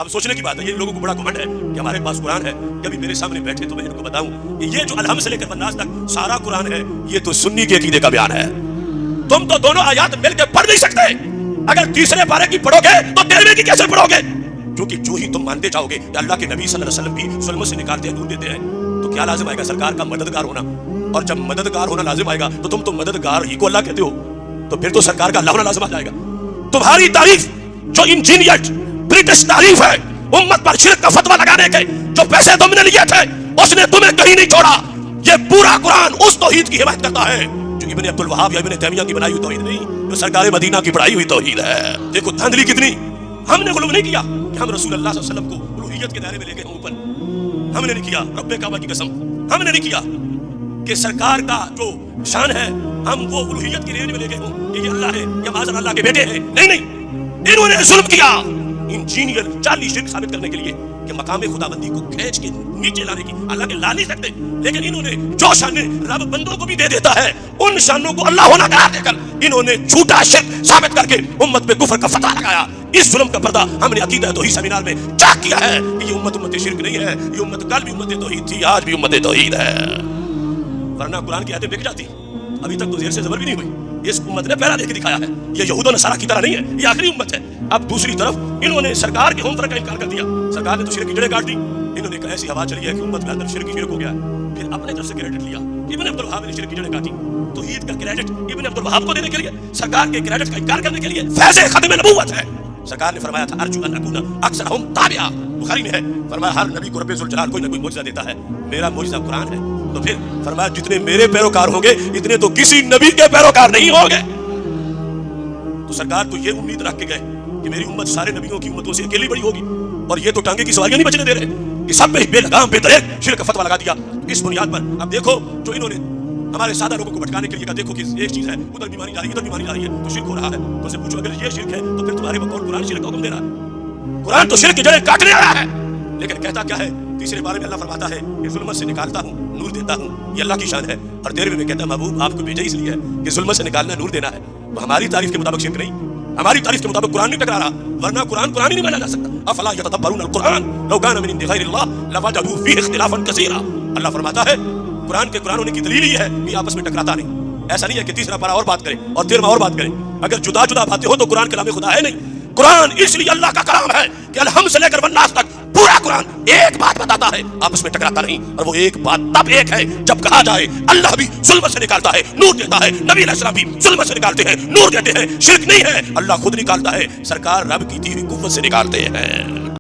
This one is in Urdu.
اب سوچنے کی بات ہے، یہ لوگوں کو بڑا گھمنڈ ہے کہ ہمارے پاس قرآن ہے، کبھی میرے سامنے بیٹھے تو میں ان کو بتاؤں کہ یہ جو الحمد سے لے کر والناس تک سارا قرآن ہے، یہ تو سنی کے عقیدے کا بیان ہے۔ تم تو دونوں آیات مل کے پڑھ نہیں سکتے، اگر تیسرے پارے کی پڑھو گے تو 13ویں کی کیسے پڑھو گے؟ کیونکہ جو ہی تم مانتے جاؤ گے کہ اللہ کے نبی صلی اللہ علیہ وسلم بھی ظلمت سے نکالتے ہیں، نور دیتے ہیں، تو کیا لازم آئے گا؟ سرکار کا مددگار ہونا۔ اور جب مددگار ہونا لازم آئے گا تو تم تو مددگار ہی کو اللہ کہتے ہو، تو پھر تو سرکار کا اللہ ہونا لازم آ جائے گا۔ تمہاری تعریف جو انجینئر برٹش تعریف ہے امت پر شرک کا فتویٰ لگانے کے، جو پیسے تم نے لیے تھے اس نے تمہیں کہیں نہیں چھوڑا۔ یہ پورا قرآن اس توحید کی حمایت کرتا ہے جو ابن عبد الوہاب یا ابن تیمیہ کی بنائی ہوئی توحید نہیں، جو سرکار مدینہ کی پڑھائی ہوئی توحید ہے۔ دیکھو دھاندلی کتنی! ہم نے غلو نہیں کیا کہ ہم رسول اللہ صلی اللہ علیہ وسلم کو الوہیت کے دائرے میں لے گئے اوپر، ہم نے نہیں کیا، رب کعبہ کی قسم ہم نے نہیں کیا کہ سرکار کا جو شان ہے ہم وہ الوہیت کی رینج میں لے گئے ہوں کہ یہ اللہ ہے یا معاذ اللہ کے بیٹے ہیں۔ نہیں، انہوں نے ظلم کیا۔ انجینئر 40 شرک ثابت کرنے کے لیے کہ مقام خداوندی کو کھینچ کے نیچے لانے کی، اللہ کے لا نہیں سکتے، لیکن انہوں نے جو شانیں رب بندوں کو بھی دے دیتا ہے ان شانوں کو اللہ ہونا قرار دے کر انہوں نے جھوٹا شرک ثابت کر کے امت پہ کفر کا فتویٰ لگایا۔ اس ظلم کا پردہ ہم نے عقیدہ توحید سیمینار میں چاک کیا ہے کہ یہ امت شرک نہیں ہے، یہ امت کل بھی امت توحید تھی، آج بھی امت توحید ہے، ورنہ قرآن کی آیتیں بک جاتی۔ ابھی تک تو زیر سے زبر بھی نہیں ہوئی، اس امت نے پہلا دے کے دکھایا ہے، یہ یہود و نصارہ کی طرح نہیں ہے، یہ آخری امت ہے۔ اب دوسری طرف انہوں نے سرکار کے ہوم کا انکار کر دیا، سرکار نے تو شرک کی جڑیں کاٹ دی، انہوں نے ایک ایسی ہوا چلی ہے کہ امت کے اندر شرک ہی شرک ہو گیا ہے۔ پھر اپنے طرف سے کریڈٹ لیا، ابن عبد الوہاب نے شرک کی جڑیں کاٹی، توحید کا کریڈٹ ابن عبد الوہاب کو دینے کے لیے، سرکار کے کریڈٹ کا انکار کرنے کے لیے فیض ختم نبوت ہے۔ سرکار نے فرمایا تھا ارجو ان اکون اکثرہم تابعا، بخاری میں ہے، فرمایا ہر نبی کو رب ذوالجلال کوئی نہ کوئی معجزہ دیتا ہے، میرا معجزہ قرآن ہے۔ تو پھر فرمایا جتنے میرے پیروکار ہوں گے اتنے تو کسی نبی کے پیروکار نہیں ہوں گے۔ تو سرکار تو یہ امید رکھ کے گئے کہ میری امت سارے نبیوں کی امتوں سے اکیلی بڑی ہوگی، اور یہ تو ٹانگے کی سواریاں نہیں بچنے دے رہے کہ سب میں بے لگام بے دریغ شرک کا فتویٰ لگا دیا۔ اس بنیاد پر اب دیکھو جو انہوں نے ہمارے سادہ لوگوں کو بھٹکانے کے لیے کہا، دیکھو کہ ایک چیز ہے ادھر بھی مانی جا رہی ہے ادھر بھی مانی جا رہی ہے تو شرک ہو رہا ہے، تو اسے پوچھو اگر یہ شرک ہے تو پھر تمہارے بقول قرآن شرک کا حکم دے رہا ہے؟ قرآن تو شرک کی جڑیں کاٹنے آیا ہے، لیکن کہتا کیا ہے؟ تیسرے بارے میں اللہ فرماتا ہے کہ ظلمت سے نکالتا ہوں نور دیتا ہوں، یہ اللہ کی شان ہے۔ اور 13ویں میں کہتا ہے محبوب آپ کو بھیجا اس لیے ہے کہ ظلمت سے نکالنا نور دینا ہے۔ تو ہماری تعریف کے مطابق شرک نہیں، ہماری تعریف کے مطابق قرآن نہیں ٹکرا رہا، ورنہ قرآن ہی نہیں مانا جا سکتا۔ افلا یتدبرون القرآن لو کان من عند غیر اللہ لوجدوا فیہ اختلافا کثیرا۔ اللہ فرماتا ہے قرآن ہونے کی دلیل یہ ہے کہ آپس میں ٹکراتا نہیں۔ ایسا نہیں ہے کہ تیسرا پارہ اور بات کرے اور 13واں اور بات کرے، اگر جدا جدا باتیں ہو تو قرآن کلام خدا ہے نہیں۔ قرآن اس لیے اللہ کا کلام ہے کہ الحمد سے لے کر والناس تک پورا قرآن ایک بات بتاتا ہے، آپس میں ٹکراتا نہیں، اور وہ ایک بات تب ایک ہے جب کہا جائے اللہ بھی ظلمت سے نکالتا ہے نور دیتا ہے، نبی علیہ السلام بھی ظلمت سے نکالتے ہیں نور دیتے ہیں۔ شرک نہیں ہے، اللہ خود نکالتا ہے، سرکار رب کی دی ہوئی قوت سے نکالتے ہیں۔